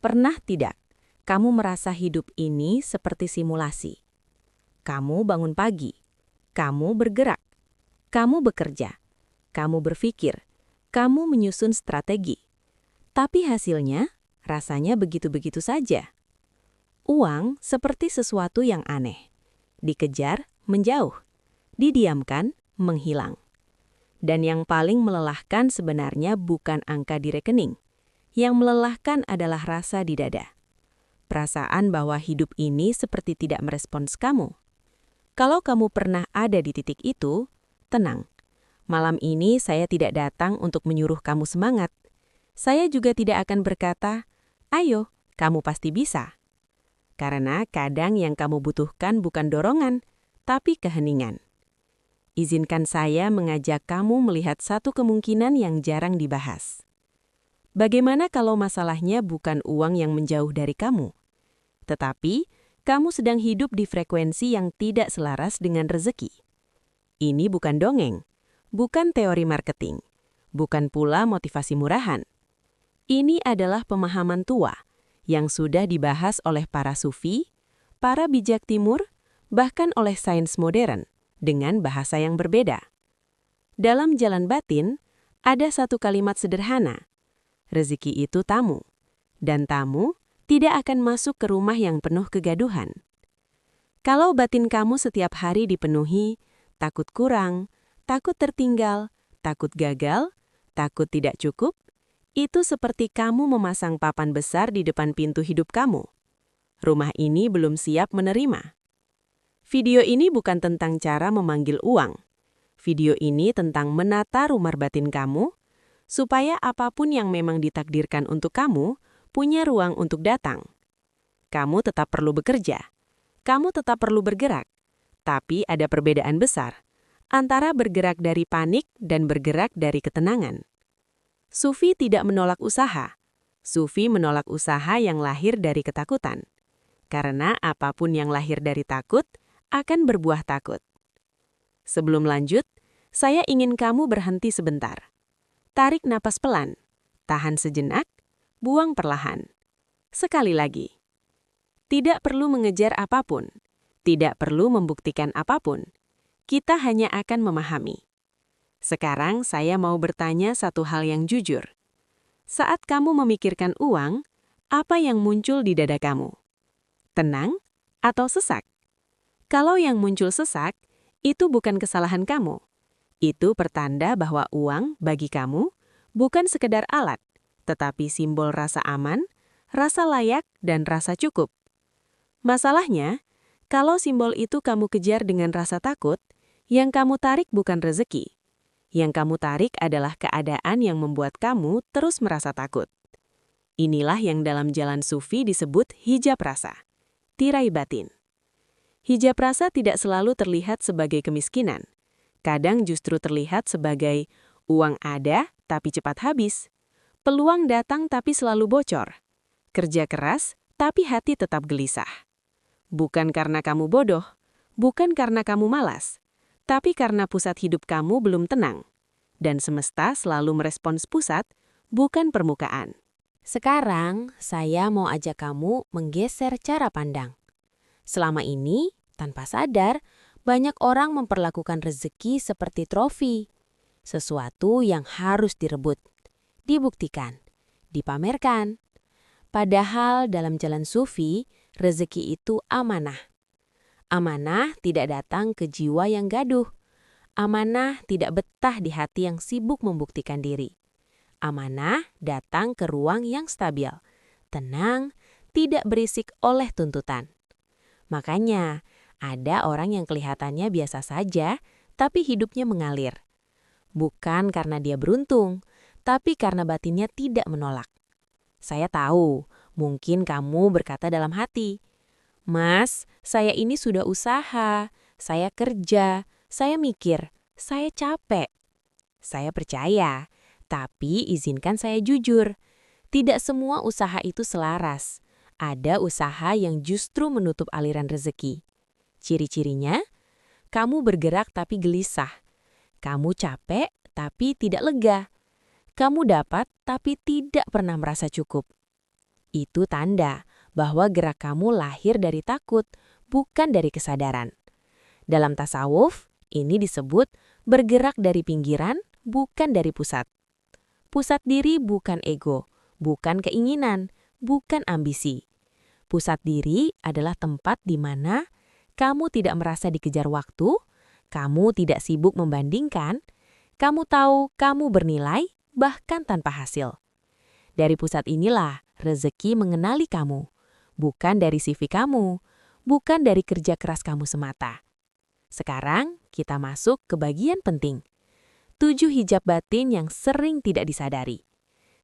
Pernah tidak kamu merasa hidup ini seperti simulasi? Kamu bangun pagi, kamu bergerak, kamu bekerja, kamu berpikir, kamu menyusun strategi. Tapi hasilnya rasanya begitu-begitu saja. Uang seperti sesuatu yang aneh. Dikejar, menjauh. Didiamkan, menghilang. Dan yang paling melelahkan sebenarnya bukan angka di rekening. Yang melelahkan adalah rasa di dada. Perasaan bahwa hidup ini seperti tidak merespons kamu. Kalau kamu pernah ada di titik itu, tenang. Malam ini saya tidak datang untuk menyuruh kamu semangat. Saya juga tidak akan berkata, "Ayo, kamu pasti bisa." Karena kadang yang kamu butuhkan bukan dorongan, tapi keheningan. Izinkan saya mengajak kamu melihat satu kemungkinan yang jarang dibahas. Bagaimana kalau masalahnya bukan uang yang menjauh dari kamu? Tetapi, kamu sedang hidup di frekuensi yang tidak selaras dengan rezeki. Ini bukan dongeng, bukan teori marketing, bukan pula motivasi murahan. Ini adalah pemahaman tua yang sudah dibahas oleh para sufi, para bijak timur, bahkan oleh sains modern dengan bahasa yang berbeda. Dalam jalan batin, ada satu kalimat sederhana. Rezeki itu tamu, dan tamu tidak akan masuk ke rumah yang penuh kegaduhan. Kalau batin kamu setiap hari dipenuhi, takut kurang, takut tertinggal, takut gagal, takut tidak cukup, itu seperti kamu memasang papan besar di depan pintu hidup kamu. Rumah ini belum siap menerima. Video ini bukan tentang cara memanggil uang. Video ini tentang menata rumah batin kamu, supaya apapun yang memang ditakdirkan untuk kamu, punya ruang untuk datang. Kamu tetap perlu bekerja. Kamu tetap perlu bergerak. Tapi ada perbedaan besar antara bergerak dari panik dan bergerak dari ketenangan. Sufi tidak menolak usaha. Sufi menolak usaha yang lahir dari ketakutan. Karena apapun yang lahir dari takut akan berbuah takut. Sebelum lanjut, saya ingin kamu berhenti sebentar. Tarik napas pelan, tahan sejenak, buang perlahan. Sekali lagi. Tidak perlu mengejar apapun. Tidak perlu membuktikan apapun. Kita hanya akan memahami. Sekarang saya mau bertanya satu hal yang jujur. Saat kamu memikirkan uang, apa yang muncul di dada kamu? Tenang atau sesak? Kalau yang muncul sesak, itu bukan kesalahan kamu. Itu pertanda bahwa uang bagi kamu bukan sekedar alat, tetapi simbol rasa aman, rasa layak, dan rasa cukup. Masalahnya, kalau simbol itu kamu kejar dengan rasa takut, yang kamu tarik bukan rezeki. Yang kamu tarik adalah keadaan yang membuat kamu terus merasa takut. Inilah yang dalam jalan sufi disebut hijab rasa, tirai batin. Hijab rasa tidak selalu terlihat sebagai kemiskinan. Kadang justru terlihat sebagai uang ada tapi cepat habis. Peluang datang tapi selalu bocor. Kerja keras tapi hati tetap gelisah. Bukan karena kamu bodoh, bukan karena kamu malas, tapi karena pusat hidup kamu belum tenang. Dan semesta selalu merespons pusat, bukan permukaan. Sekarang, saya mau ajak kamu menggeser cara pandang. Selama ini, tanpa sadar, banyak orang memperlakukan rezeki seperti trofi. Sesuatu yang harus direbut, dibuktikan, dipamerkan. Padahal dalam jalan sufi, rezeki itu amanah. Amanah tidak datang ke jiwa yang gaduh. Amanah tidak betah di hati yang sibuk membuktikan diri. Amanah datang ke ruang yang stabil, tenang, tidak berisik oleh tuntutan. Makanya, ada orang yang kelihatannya biasa saja, tapi hidupnya mengalir. Bukan karena dia beruntung, tapi karena batinnya tidak menolak. Saya tahu, mungkin kamu berkata dalam hati, "Mas, saya ini sudah usaha, saya kerja, saya mikir, saya capek." Saya percaya, tapi izinkan saya jujur. Tidak semua usaha itu selaras. Ada usaha yang justru menutup aliran rezeki. Ciri-cirinya, kamu bergerak tapi gelisah. Kamu capek tapi tidak lega. Kamu dapat tapi tidak pernah merasa cukup. Itu tanda bahwa gerak kamu lahir dari takut, bukan dari kesadaran. Dalam tasawuf, ini disebut bergerak dari pinggiran, bukan dari pusat. Pusat diri bukan ego, bukan keinginan, bukan ambisi. Pusat diri adalah tempat di mana kamu tidak merasa dikejar waktu, kamu tidak sibuk membandingkan, kamu tahu kamu bernilai, bahkan tanpa hasil. Dari pusat inilah rezeki mengenali kamu, bukan dari CV kamu, bukan dari kerja keras kamu semata. Sekarang kita masuk ke bagian penting. 7 hijab batin yang sering tidak disadari.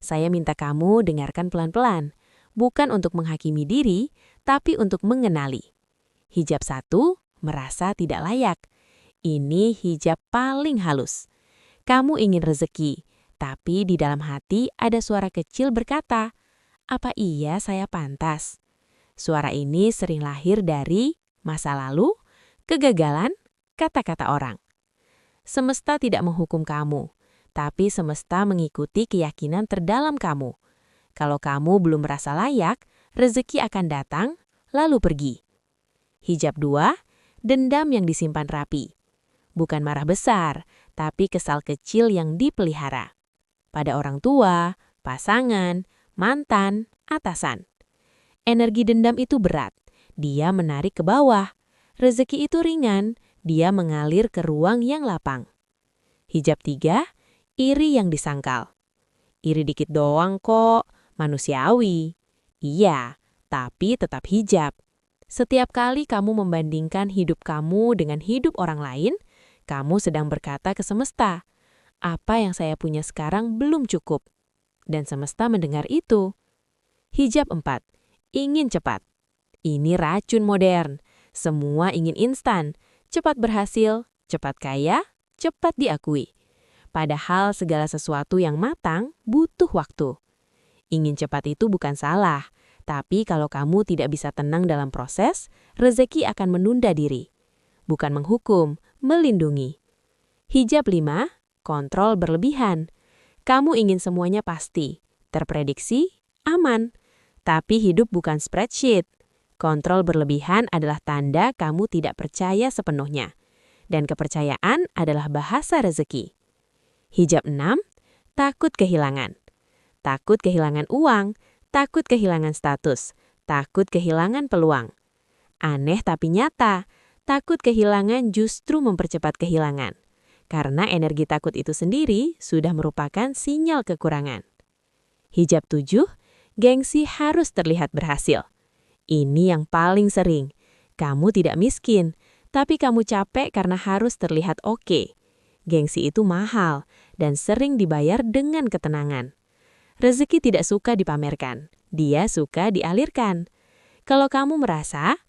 Saya minta kamu dengarkan pelan-pelan, bukan untuk menghakimi diri, tapi untuk mengenali. Hijab 1, merasa tidak layak. Ini hijab paling halus. Kamu ingin rezeki, tapi di dalam hati ada suara kecil berkata, "Apa iya saya pantas?" Suara ini sering lahir dari masa lalu, kegagalan, kata-kata orang. Semesta tidak menghukum kamu, tapi semesta mengikuti keyakinan terdalam kamu. Kalau kamu belum merasa layak, rezeki akan datang, lalu pergi. Hijab 2, dendam yang disimpan rapi. Bukan marah besar, tapi kesal kecil yang dipelihara. Pada orang tua, pasangan, mantan, atasan. Energi dendam itu berat, dia menarik ke bawah. Rezeki itu ringan, dia mengalir ke ruang yang lapang. Hijab 3, iri yang disangkal. Iri dikit doang kok, manusiawi. Iya, tapi tetap hijab. Setiap kali kamu membandingkan hidup kamu dengan hidup orang lain, kamu sedang berkata ke semesta, "Apa yang saya punya sekarang belum cukup." Dan semesta mendengar itu. Hijab 4, ingin cepat. Ini racun modern. Semua ingin instan, cepat berhasil, cepat kaya, cepat diakui. Padahal segala sesuatu yang matang butuh waktu. Ingin cepat itu bukan salah, tapi kalau kamu tidak bisa tenang dalam proses, rezeki akan menunda diri. Bukan menghukum, melindungi. Hijab 5, kontrol berlebihan. Kamu ingin semuanya pasti, terprediksi, aman. Tapi hidup bukan spreadsheet. Kontrol berlebihan adalah tanda kamu tidak percaya sepenuhnya. Dan kepercayaan adalah bahasa rezeki. Hijab 6, takut kehilangan. Takut kehilangan uang, takut kehilangan status, takut kehilangan peluang. Aneh tapi nyata, takut kehilangan justru mempercepat kehilangan. Karena energi takut itu sendiri sudah merupakan sinyal kekurangan. Hijab 7, gengsi harus terlihat berhasil. Ini yang paling sering. Kamu tidak miskin, tapi kamu capek karena harus terlihat oke. Gengsi itu mahal dan sering dibayar dengan ketenangan. Rezeki tidak suka dipamerkan, dia suka dialirkan. Kalau kamu merasa,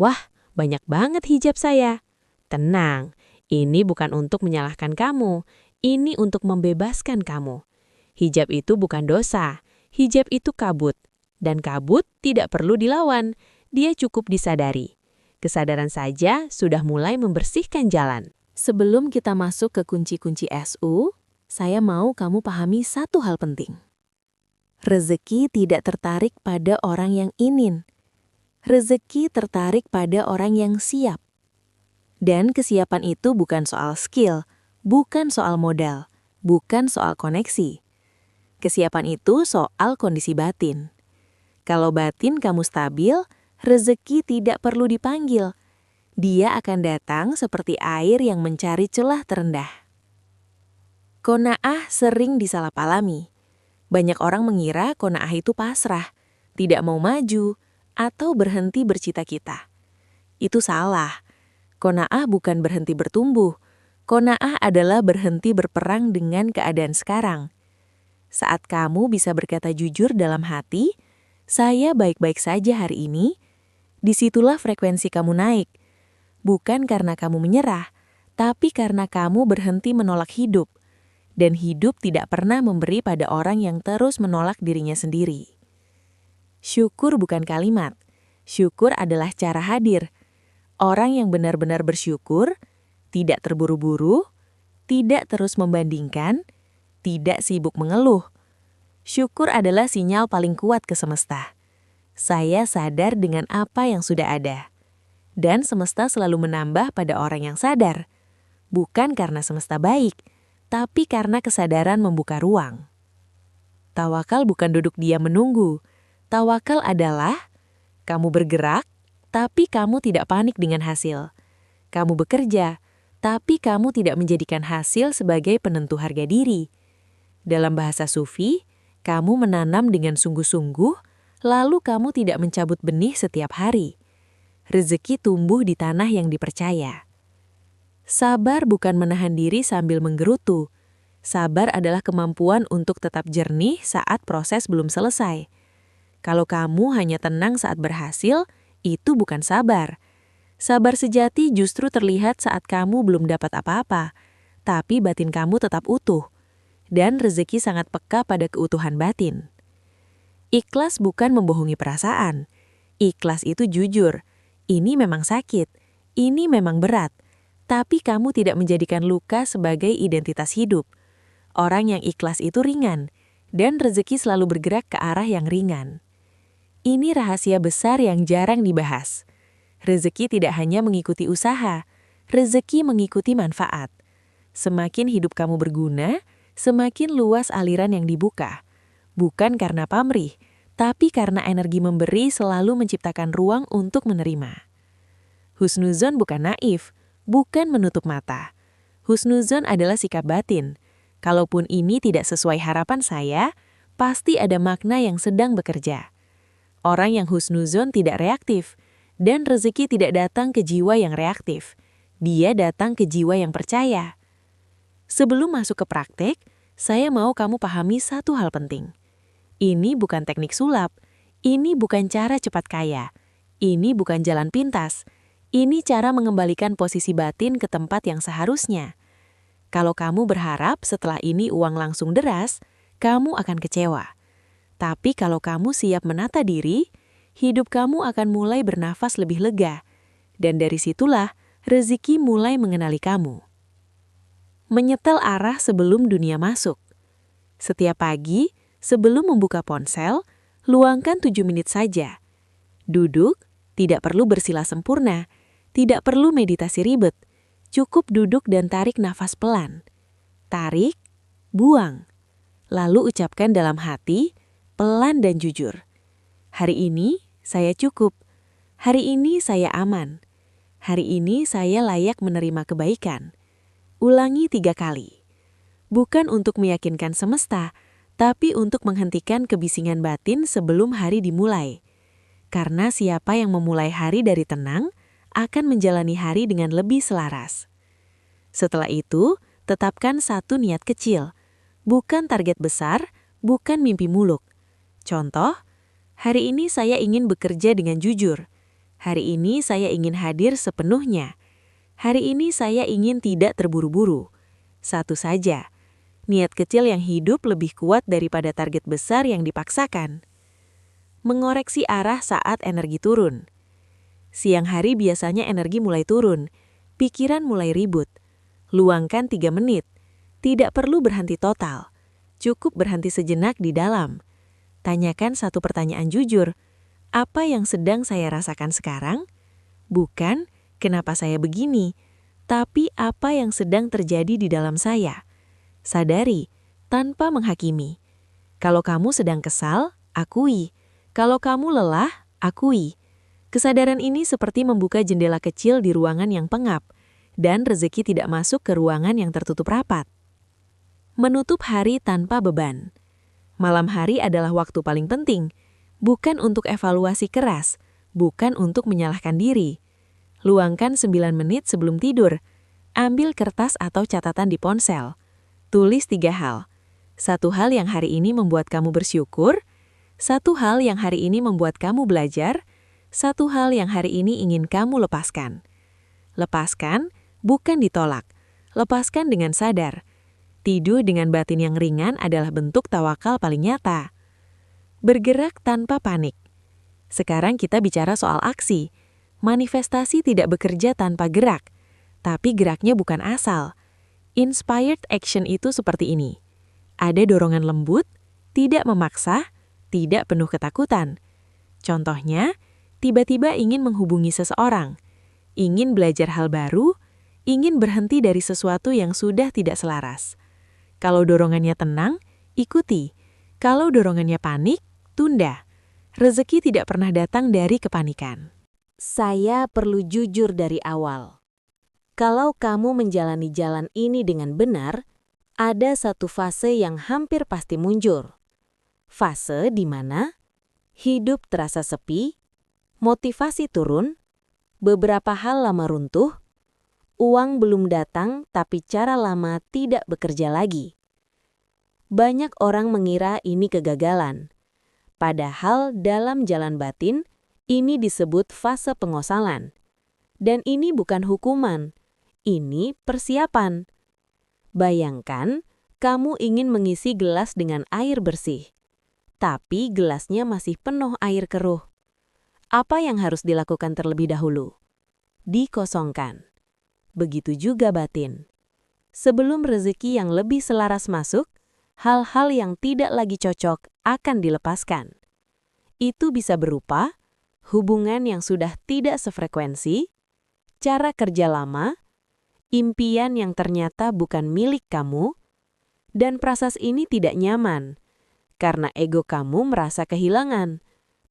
"Wah, banyak banget hijab saya." Tenang, ini bukan untuk menyalahkan kamu, ini untuk membebaskan kamu. Hijab itu bukan dosa, hijab itu kabut. Dan kabut tidak perlu dilawan, dia cukup disadari. Kesadaran saja sudah mulai membersihkan jalan. Sebelum kita masuk ke kunci-kunci SU, saya mau kamu pahami satu hal penting. Rezeki tidak tertarik pada orang yang ingin. Rezeki tertarik pada orang yang siap. Dan kesiapan itu bukan soal skill, bukan soal modal, bukan soal koneksi. Kesiapan itu soal kondisi batin. Kalau batin kamu stabil, rezeki tidak perlu dipanggil. Dia akan datang seperti air yang mencari celah terendah. Qanaah sering disalahpahami. Banyak orang mengira qanaah itu pasrah, tidak mau maju, atau berhenti bercita-cita. Itu salah. Qanaah bukan berhenti bertumbuh. Qanaah adalah berhenti berperang dengan keadaan sekarang. Saat kamu bisa berkata jujur dalam hati, "Saya baik-baik saja hari ini," disitulah frekuensi kamu naik. Bukan karena kamu menyerah, tapi karena kamu berhenti menolak hidup. Dan hidup tidak pernah memberi pada orang yang terus menolak dirinya sendiri. Syukur bukan kalimat. Syukur adalah cara hadir. Orang yang benar-benar bersyukur, tidak terburu-buru, tidak terus membandingkan, tidak sibuk mengeluh. Syukur adalah sinyal paling kuat ke semesta. Saya sadar dengan apa yang sudah ada. Dan semesta selalu menambah pada orang yang sadar. Bukan karena semesta baik, tapi karena kesadaran membuka ruang. Tawakal bukan duduk diam menunggu. Tawakal adalah kamu bergerak, tapi kamu tidak panik dengan hasil. Kamu bekerja, tapi kamu tidak menjadikan hasil sebagai penentu harga diri. Dalam bahasa Sufi, kamu menanam dengan sungguh-sungguh, lalu kamu tidak mencabut benih setiap hari. Rezeki tumbuh di tanah yang dipercaya. Sabar bukan menahan diri sambil menggerutu. Sabar adalah kemampuan untuk tetap jernih saat proses belum selesai. Kalau kamu hanya tenang saat berhasil, itu bukan sabar. Sabar sejati justru terlihat saat kamu belum dapat apa-apa, tapi batin kamu tetap utuh. Dan rezeki sangat peka pada keutuhan batin. Ikhlas bukan membohongi perasaan. Ikhlas itu jujur. Ini memang sakit, ini memang berat, tapi kamu tidak menjadikan luka sebagai identitas hidup. Orang yang ikhlas itu ringan, dan rezeki selalu bergerak ke arah yang ringan. Ini rahasia besar yang jarang dibahas. Rezeki tidak hanya mengikuti usaha, rezeki mengikuti manfaat. Semakin hidup kamu berguna, semakin luas aliran yang dibuka. Bukan karena pamrih, tapi karena energi memberi selalu menciptakan ruang untuk menerima. Husnuzon bukan naif, bukan menutup mata. Husnuzon adalah sikap batin. Kalaupun ini tidak sesuai harapan saya, pasti ada makna yang sedang bekerja. Orang yang husnuzon tidak reaktif, dan rezeki tidak datang ke jiwa yang reaktif. Dia datang ke jiwa yang percaya. Sebelum masuk ke praktek, saya mau kamu pahami satu hal penting. Ini bukan teknik sulap, ini bukan cara cepat kaya, ini bukan jalan pintas, ini cara mengembalikan posisi batin ke tempat yang seharusnya. Kalau kamu berharap setelah ini uang langsung deras, kamu akan kecewa. Tapi kalau kamu siap menata diri, hidup kamu akan mulai bernafas lebih lega, dan dari situlah rezeki mulai mengenali kamu. Menyetel arah sebelum dunia masuk. Setiap pagi, sebelum membuka ponsel, luangkan 7 menit saja. Duduk, tidak perlu bersila sempurna, tidak perlu meditasi ribet. Cukup duduk dan tarik nafas pelan. Tarik, buang. Lalu ucapkan dalam hati, pelan dan jujur. Hari ini, saya cukup. Hari ini, saya aman. Hari ini, saya layak menerima kebaikan. Ulangi 3 kali. Bukan untuk meyakinkan semesta, tapi untuk menghentikan kebisingan batin sebelum hari dimulai. Karena siapa yang memulai hari dari tenang, akan menjalani hari dengan lebih selaras. Setelah itu, tetapkan satu niat kecil. Bukan target besar, bukan mimpi muluk. Contoh, hari ini saya ingin bekerja dengan jujur. Hari ini saya ingin hadir sepenuhnya. Hari ini saya ingin tidak terburu-buru. Satu saja. Niat kecil yang hidup lebih kuat daripada target besar yang dipaksakan. Mengoreksi arah saat energi turun. Siang hari biasanya energi mulai turun, pikiran mulai ribut. Luangkan 3 menit. Tidak perlu berhenti total. Cukup berhenti sejenak di dalam. Tanyakan satu pertanyaan jujur. Apa yang sedang saya rasakan sekarang? Bukan, kenapa saya begini? Tapi apa yang sedang terjadi di dalam saya? Sadari, tanpa menghakimi. Kalau kamu sedang kesal, akui. Kalau kamu lelah, akui. Kesadaran ini seperti membuka jendela kecil di ruangan yang pengap, dan rezeki tidak masuk ke ruangan yang tertutup rapat. Menutup hari tanpa beban. Malam hari adalah waktu paling penting, bukan untuk evaluasi keras, bukan untuk menyalahkan diri. Luangkan 9 menit sebelum tidur. Ambil kertas atau catatan di ponsel. Tulis 3 hal. 1 hal yang hari ini membuat kamu bersyukur, 1 hal yang hari ini membuat kamu belajar, 1 hal yang hari ini ingin kamu lepaskan. Lepaskan, bukan ditolak. Lepaskan dengan sadar. Tidur dengan batin yang ringan adalah bentuk tawakal paling nyata. Bergerak tanpa panik. Sekarang kita bicara soal aksi. Manifestasi tidak bekerja tanpa gerak, tapi geraknya bukan asal. Inspired action itu seperti ini. Ada dorongan lembut, tidak memaksa, tidak penuh ketakutan. Contohnya, tiba-tiba ingin menghubungi seseorang, ingin belajar hal baru, ingin berhenti dari sesuatu yang sudah tidak selaras. Kalau dorongannya tenang, ikuti. Kalau dorongannya panik, tunda. Rezeki tidak pernah datang dari kepanikan. Saya perlu jujur dari awal. Kalau kamu menjalani jalan ini dengan benar, ada satu fase yang hampir pasti muncul. Fase di mana hidup terasa sepi, motivasi turun, beberapa hal lama runtuh, uang belum datang tapi cara lama tidak bekerja lagi. Banyak orang mengira ini kegagalan. Padahal dalam jalan batin, ini disebut fase pengosalan. Dan ini bukan hukuman, ini persiapan. Bayangkan, kamu ingin mengisi gelas dengan air bersih, tapi gelasnya masih penuh air keruh. Apa yang harus dilakukan terlebih dahulu? Dikosongkan. Begitu juga batin. Sebelum rezeki yang lebih selaras masuk, hal-hal yang tidak lagi cocok akan dilepaskan. Itu bisa berupa hubungan yang sudah tidak sefrekuensi, cara kerja lama, impian yang ternyata bukan milik kamu, dan proses ini tidak nyaman karena ego kamu merasa kehilangan,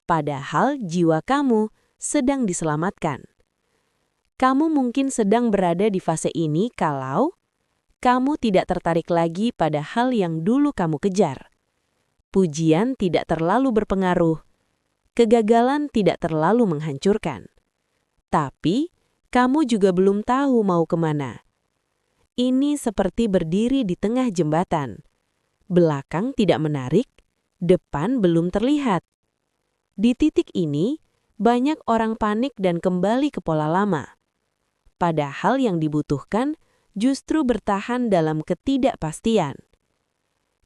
padahal jiwa kamu sedang diselamatkan. Kamu mungkin sedang berada di fase ini kalau kamu tidak tertarik lagi pada hal yang dulu kamu kejar. Pujian tidak terlalu berpengaruh, kegagalan tidak terlalu menghancurkan. Tapi, kamu juga belum tahu mau kemana. Ini seperti berdiri di tengah jembatan. Belakang tidak menarik, depan belum terlihat. Di titik ini, banyak orang panik dan kembali ke pola lama. Padahal yang dibutuhkan justru bertahan dalam ketidakpastian.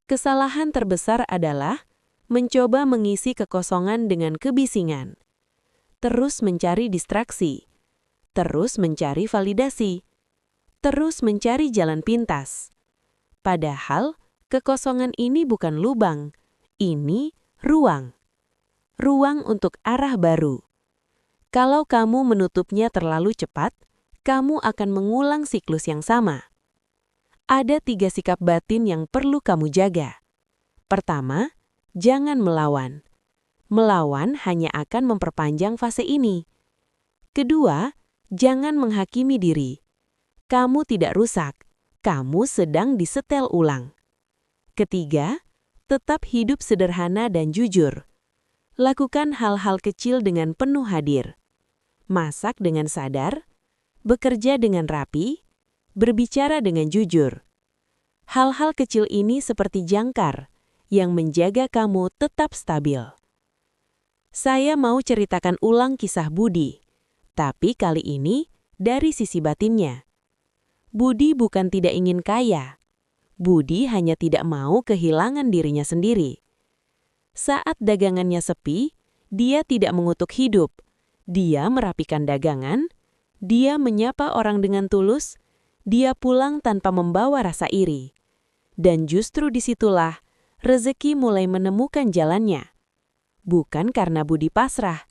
Kesalahan terbesar adalah mencoba mengisi kekosongan dengan kebisingan. Terus mencari distraksi. Terus mencari validasi, terus mencari jalan pintas. Padahal, kekosongan ini bukan lubang, ini ruang. Ruang untuk arah baru. Kalau kamu menutupnya terlalu cepat, kamu akan mengulang siklus yang sama. Ada 3 sikap batin yang perlu kamu jaga. Pertama, jangan melawan. Melawan hanya akan memperpanjang fase ini. Kedua, jangan menghakimi diri. Kamu tidak rusak, kamu sedang disetel ulang. Ketiga, tetap hidup sederhana dan jujur. Lakukan hal-hal kecil dengan penuh hadir. Masak dengan sadar, bekerja dengan rapi, berbicara dengan jujur. Hal-hal kecil ini seperti jangkar yang menjaga kamu tetap stabil. Saya mau ceritakan ulang kisah Budi. Tapi kali ini dari sisi batinnya. Budi bukan tidak ingin kaya. Budi hanya tidak mau kehilangan dirinya sendiri. Saat dagangannya sepi, dia tidak mengutuk hidup. Dia merapikan dagangan, dia menyapa orang dengan tulus, dia pulang tanpa membawa rasa iri. Dan justru disitulah rezeki mulai menemukan jalannya. Bukan karena Budi pasrah,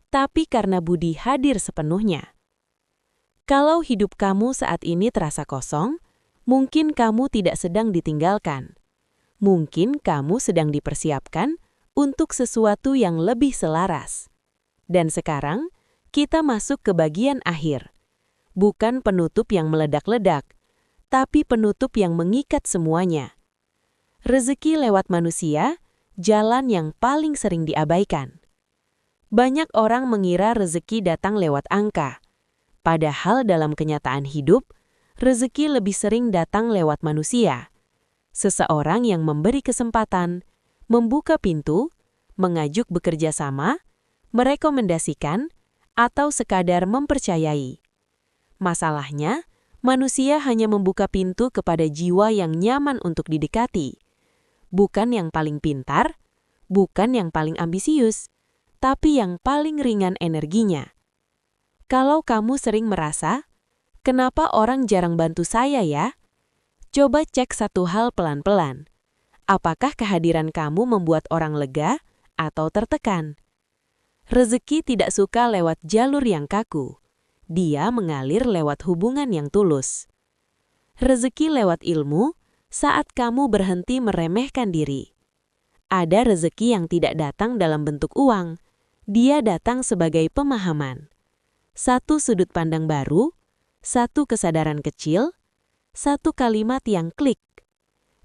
tapi karena Budi hadir sepenuhnya. Kalau hidup kamu saat ini terasa kosong, mungkin kamu tidak sedang ditinggalkan. Mungkin kamu sedang dipersiapkan untuk sesuatu yang lebih selaras. Dan sekarang, kita masuk ke bagian akhir. Bukan penutup yang meledak-ledak, tapi penutup yang mengikat semuanya. Rezeki lewat manusia, jalan yang paling sering diabaikan. Banyak orang mengira rezeki datang lewat angka. Padahal dalam kenyataan hidup, rezeki lebih sering datang lewat manusia. Seseorang yang memberi kesempatan, membuka pintu, mengajuk bekerja sama, merekomendasikan, atau sekadar mempercayai. Masalahnya, manusia hanya membuka pintu kepada jiwa yang nyaman untuk didekati. Bukan yang paling pintar, bukan yang paling ambisius, tapi yang paling ringan energinya. Kalau kamu sering merasa, kenapa orang jarang bantu saya ya? Coba cek satu hal pelan-pelan. Apakah kehadiran kamu membuat orang lega atau tertekan? Rezeki tidak suka lewat jalur yang kaku. Dia mengalir lewat hubungan yang tulus. Rezeki lewat ilmu saat kamu berhenti meremehkan diri. Ada rezeki yang tidak datang dalam bentuk uang. Dia datang sebagai pemahaman. Satu sudut pandang baru, satu kesadaran kecil, satu kalimat yang klik.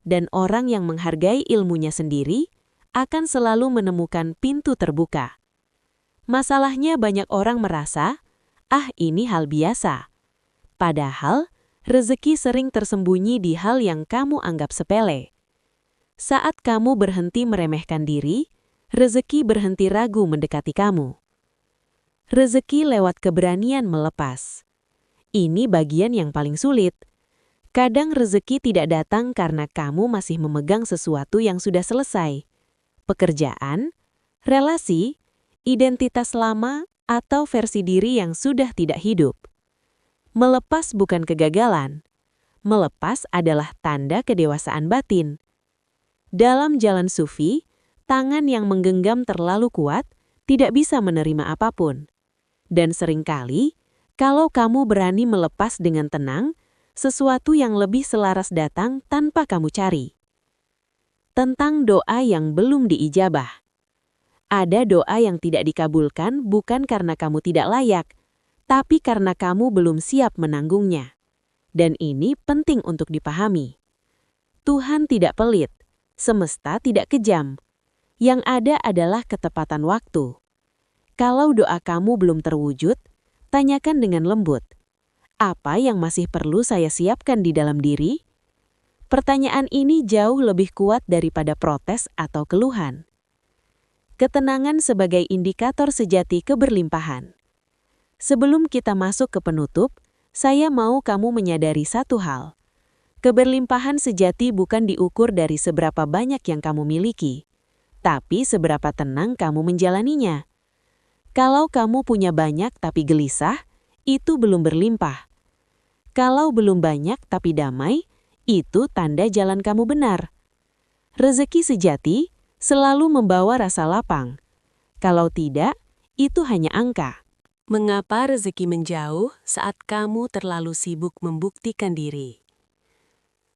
Dan orang yang menghargai ilmunya sendiri akan selalu menemukan pintu terbuka. Masalahnya banyak orang merasa, ini hal biasa. Padahal, rezeki sering tersembunyi di hal yang kamu anggap sepele. Saat kamu berhenti meremehkan diri, rezeki berhenti ragu mendekati kamu. Rezeki lewat keberanian melepas. Ini bagian yang paling sulit. Kadang rezeki tidak datang karena kamu masih memegang sesuatu yang sudah selesai. Pekerjaan, relasi, identitas lama, atau versi diri yang sudah tidak hidup. Melepas bukan kegagalan. Melepas adalah tanda kedewasaan batin. Dalam jalan sufi, tangan yang menggenggam terlalu kuat tidak bisa menerima apapun. Dan seringkali, kalau kamu berani melepas dengan tenang, sesuatu yang lebih selaras datang tanpa kamu cari. Tentang doa yang belum diijabah. Ada doa yang tidak dikabulkan bukan karena kamu tidak layak, tapi karena kamu belum siap menanggungnya. Dan ini penting untuk dipahami. Tuhan tidak pelit, semesta tidak kejam. Yang ada adalah ketepatan waktu. Kalau doa kamu belum terwujud, tanyakan dengan lembut. Apa yang masih perlu saya siapkan di dalam diri? Pertanyaan ini jauh lebih kuat daripada protes atau keluhan. Ketenangan sebagai indikator sejati keberlimpahan. Sebelum kita masuk ke penutup, saya mau kamu menyadari satu hal. Keberlimpahan sejati bukan diukur dari seberapa banyak yang kamu miliki, tapi seberapa tenang kamu menjalaninya. Kalau kamu punya banyak tapi gelisah, itu belum berlimpah. Kalau belum banyak tapi damai, itu tanda jalan kamu benar. Rezeki sejati selalu membawa rasa lapang. Kalau tidak, itu hanya angka. Mengapa rezeki menjauh saat kamu terlalu sibuk membuktikan diri?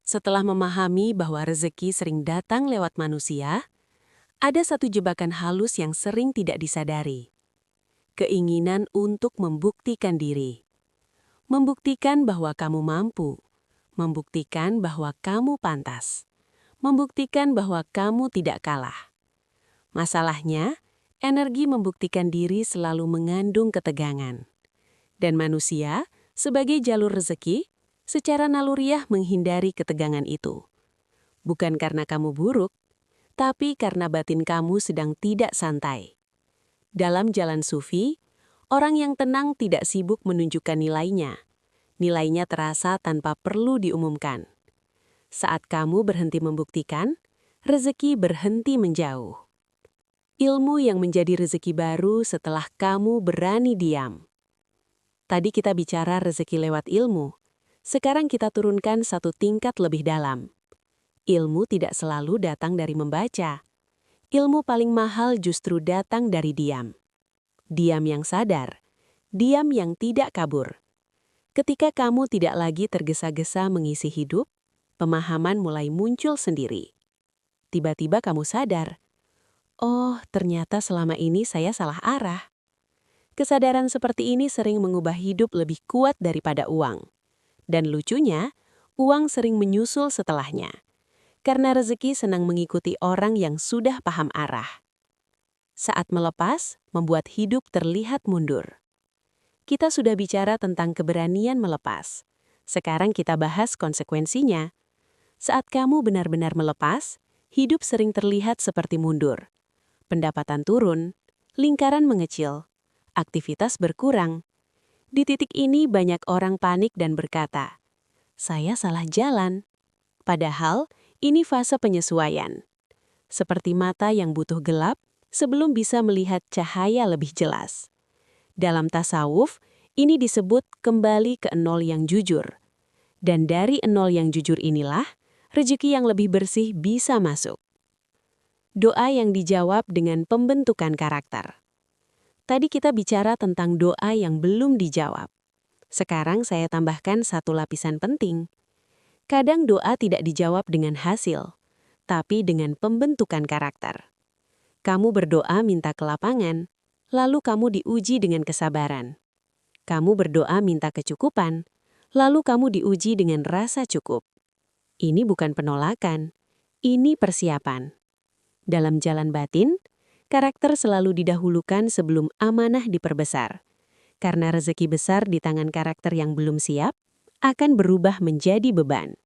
Setelah memahami bahwa rezeki sering datang lewat manusia, ada satu jebakan halus yang sering tidak disadari. Keinginan untuk membuktikan diri. Membuktikan bahwa kamu mampu, membuktikan bahwa kamu pantas, membuktikan bahwa kamu tidak kalah. Masalahnya, energi membuktikan diri selalu mengandung ketegangan. Dan manusia, sebagai jalur rezeki, secara naluriah menghindari ketegangan itu. Bukan karena kamu buruk, tapi karena batin kamu sedang tidak santai. Dalam jalan sufi, orang yang tenang tidak sibuk menunjukkan nilainya. Nilainya terasa tanpa perlu diumumkan. Saat kamu berhenti membuktikan, rezeki berhenti menjauh. Ilmu yang menjadi rezeki baru setelah kamu berani diam. Tadi kita bicara rezeki lewat ilmu. Sekarang kita turunkan satu tingkat lebih dalam. Ilmu tidak selalu datang dari membaca. Ilmu paling mahal justru datang dari diam. Diam yang sadar, diam yang tidak kabur. Ketika kamu tidak lagi tergesa-gesa mengisi hidup, pemahaman mulai muncul sendiri. Tiba-tiba kamu sadar, oh ternyata selama ini saya salah arah. Kesadaran seperti ini sering mengubah hidup lebih kuat daripada uang. Dan lucunya, uang sering menyusul setelahnya. Karena rezeki senang mengikuti orang yang sudah paham arah. Saat melepas, membuat hidup terlihat mundur. Kita sudah bicara tentang keberanian melepas. Sekarang kita bahas konsekuensinya. Saat kamu benar-benar melepas, hidup sering terlihat seperti mundur. Pendapatan turun, lingkaran mengecil, aktivitas berkurang. Di titik ini banyak orang panik dan berkata, "Saya salah jalan." Padahal, ini fase penyesuaian. Seperti mata yang butuh gelap, sebelum bisa melihat cahaya lebih jelas. Dalam tasawuf, ini disebut kembali ke nol yang jujur. Dan dari nol yang jujur inilah, rezeki yang lebih bersih bisa masuk. Doa yang dijawab dengan pembentukan karakter. Tadi kita bicara tentang doa yang belum dijawab. Sekarang saya tambahkan satu lapisan penting. Kadang doa tidak dijawab dengan hasil, tapi dengan pembentukan karakter. Kamu berdoa minta ke lapangan, lalu kamu diuji dengan kesabaran. Kamu berdoa minta kecukupan, lalu kamu diuji dengan rasa cukup. Ini bukan penolakan, ini persiapan. Dalam jalan batin, karakter selalu didahulukan sebelum amanah diperbesar. Karena rezeki besar di tangan karakter yang belum siap, akan berubah menjadi beban.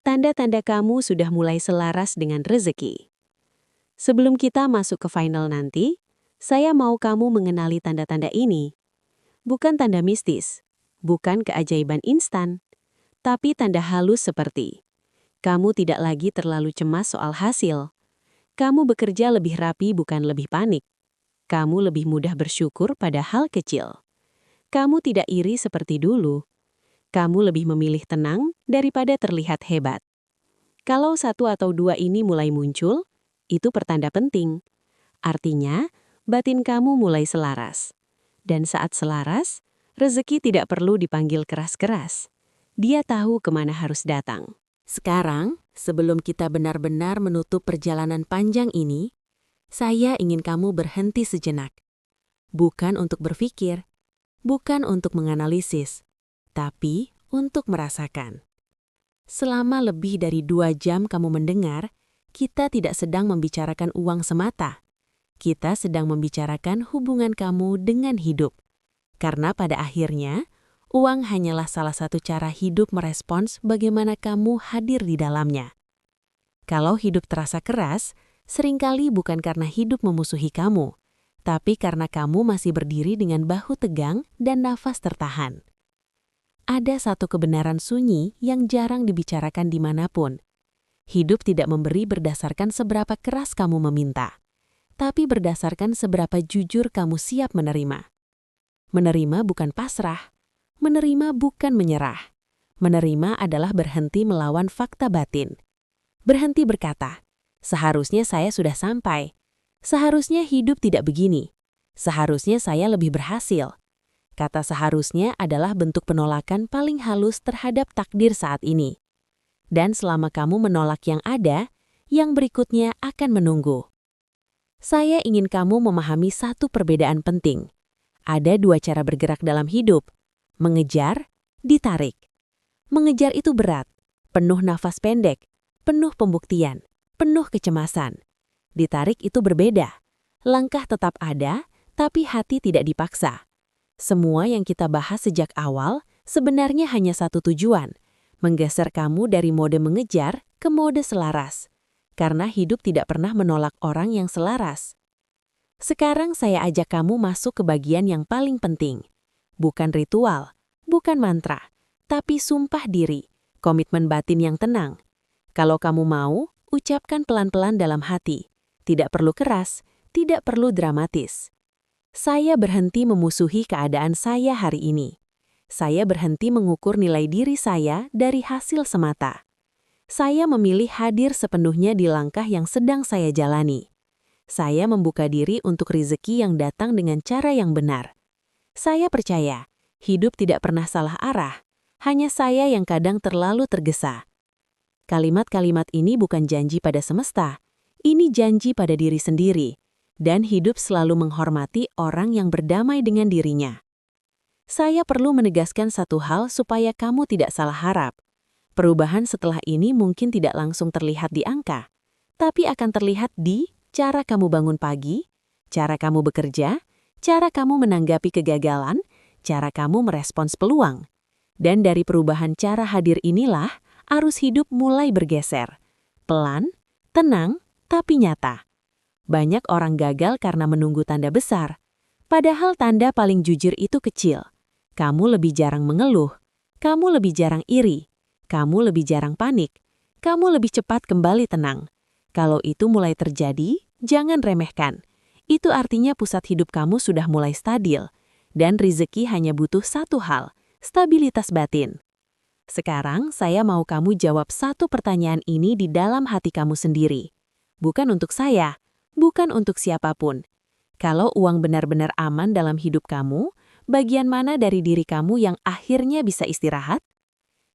Tanda-tanda kamu sudah mulai selaras dengan rezeki. Sebelum kita masuk ke final nanti, saya mau kamu mengenali tanda-tanda ini. Bukan tanda mistis, bukan keajaiban instan, tapi tanda halus seperti kamu tidak lagi terlalu cemas soal hasil. Kamu bekerja lebih rapi bukan lebih panik. Kamu lebih mudah bersyukur pada hal kecil. Kamu tidak iri seperti dulu. Kamu lebih memilih tenang daripada terlihat hebat. Kalau satu atau dua ini mulai muncul, itu pertanda penting. Artinya, batin kamu mulai selaras. Dan saat selaras, rezeki tidak perlu dipanggil keras-keras. Dia tahu kemana harus datang. Sekarang, sebelum kita benar-benar menutup perjalanan panjang ini, saya ingin kamu berhenti sejenak. Bukan untuk berpikir, bukan untuk menganalisis, tapi untuk merasakan. Selama lebih dari 2 jam kamu mendengar, kita tidak sedang membicarakan uang semata. Kita sedang membicarakan hubungan kamu dengan hidup. Karena pada akhirnya, uang hanyalah salah satu cara hidup merespons bagaimana kamu hadir di dalamnya. Kalau hidup terasa keras, seringkali bukan karena hidup memusuhi kamu, tapi karena kamu masih berdiri dengan bahu tegang dan nafas tertahan. Ada satu kebenaran sunyi yang jarang dibicarakan dimanapun. Hidup tidak memberi berdasarkan seberapa keras kamu meminta, tapi berdasarkan seberapa jujur kamu siap menerima. Menerima bukan pasrah, menerima bukan menyerah. Menerima adalah berhenti melawan fakta batin. Berhenti berkata, seharusnya saya sudah sampai. Seharusnya hidup tidak begini. Seharusnya saya lebih berhasil. Kata seharusnya adalah bentuk penolakan paling halus terhadap takdir saat ini. Dan selama kamu menolak yang ada, yang berikutnya akan menunggu. Saya ingin kamu memahami satu perbedaan penting. Ada 2 cara bergerak dalam hidup. Mengejar, ditarik. Mengejar itu berat, penuh nafas pendek, penuh pembuktian, penuh kecemasan. Ditarik itu berbeda. Langkah tetap ada, tapi hati tidak dipaksa. Semua yang kita bahas sejak awal sebenarnya hanya satu tujuan, menggeser kamu dari mode mengejar ke mode selaras. Karena hidup tidak pernah menolak orang yang selaras. Sekarang saya ajak kamu masuk ke bagian yang paling penting. Bukan ritual, bukan mantra, tapi sumpah diri, komitmen batin yang tenang. Kalau kamu mau, ucapkan pelan-pelan dalam hati. Tidak perlu keras, tidak perlu dramatis. Saya berhenti memusuhi keadaan saya hari ini. Saya berhenti mengukur nilai diri saya dari hasil semata. Saya memilih hadir sepenuhnya di langkah yang sedang saya jalani. Saya membuka diri untuk rezeki yang datang dengan cara yang benar. Saya percaya, hidup tidak pernah salah arah. Hanya saya yang kadang terlalu tergesa. Kalimat-kalimat ini bukan janji pada semesta. Ini janji pada diri sendiri. Dan hidup selalu menghormati orang yang berdamai dengan dirinya. Saya perlu menegaskan satu hal supaya kamu tidak salah harap. Perubahan setelah ini mungkin tidak langsung terlihat di angka, tapi akan terlihat di cara kamu bangun pagi, cara kamu bekerja, cara kamu menanggapi kegagalan, cara kamu merespons peluang. Dan dari perubahan cara hadir inilah, arus hidup mulai bergeser. Pelan, tenang, tapi nyata. Banyak orang gagal karena menunggu tanda besar. Padahal tanda paling jujur itu kecil. Kamu lebih jarang mengeluh. Kamu lebih jarang iri. Kamu lebih jarang panik. Kamu lebih cepat kembali tenang. Kalau itu mulai terjadi, jangan remehkan. Itu artinya pusat hidup kamu sudah mulai stabil. Dan rezeki hanya butuh satu hal, stabilitas batin. Sekarang saya mau kamu jawab satu pertanyaan ini di dalam hati kamu sendiri. Bukan untuk saya, bukan untuk siapapun. Kalau uang benar-benar aman dalam hidup kamu, bagian mana dari diri kamu yang akhirnya bisa istirahat?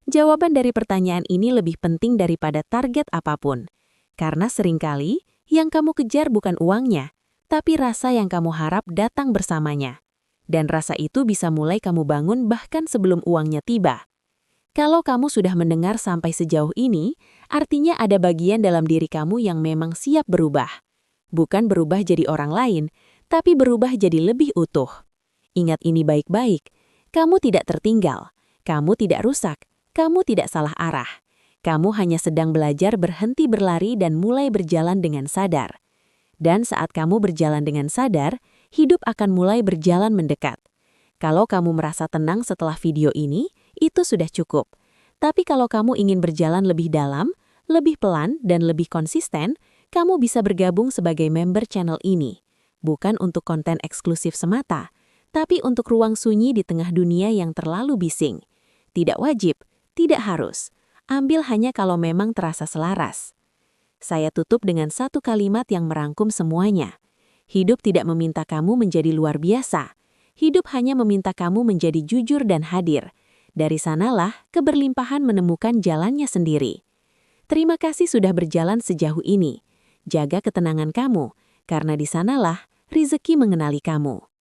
Jawaban dari pertanyaan ini lebih penting daripada target apapun. Karena seringkali, yang kamu kejar bukan uangnya, tapi rasa yang kamu harap datang bersamanya. Dan rasa itu bisa mulai kamu bangun bahkan sebelum uangnya tiba. Kalau kamu sudah mendengar sampai sejauh ini, artinya ada bagian dalam diri kamu yang memang siap berubah. Bukan berubah jadi orang lain, tapi berubah jadi lebih utuh. Ingat ini baik-baik, kamu tidak tertinggal, kamu tidak rusak, kamu tidak salah arah. Kamu hanya sedang belajar berhenti berlari dan mulai berjalan dengan sadar. Dan saat kamu berjalan dengan sadar, hidup akan mulai berjalan mendekat. Kalau kamu merasa tenang setelah video ini, itu sudah cukup. Tapi kalau kamu ingin berjalan lebih dalam, lebih pelan, dan lebih konsisten, kamu bisa bergabung sebagai member channel ini. Bukan untuk konten eksklusif semata, tapi untuk ruang sunyi di tengah dunia yang terlalu bising. Tidak wajib, tidak harus. Ambil hanya kalau memang terasa selaras. Saya tutup dengan satu kalimat yang merangkum semuanya. Hidup tidak meminta kamu menjadi luar biasa. Hidup hanya meminta kamu menjadi jujur dan hadir. Dari sanalah keberlimpahan menemukan jalannya sendiri. Terima kasih sudah berjalan sejauh ini. Jaga ketenangan kamu, karena di sanalah rezeki mengenali kamu.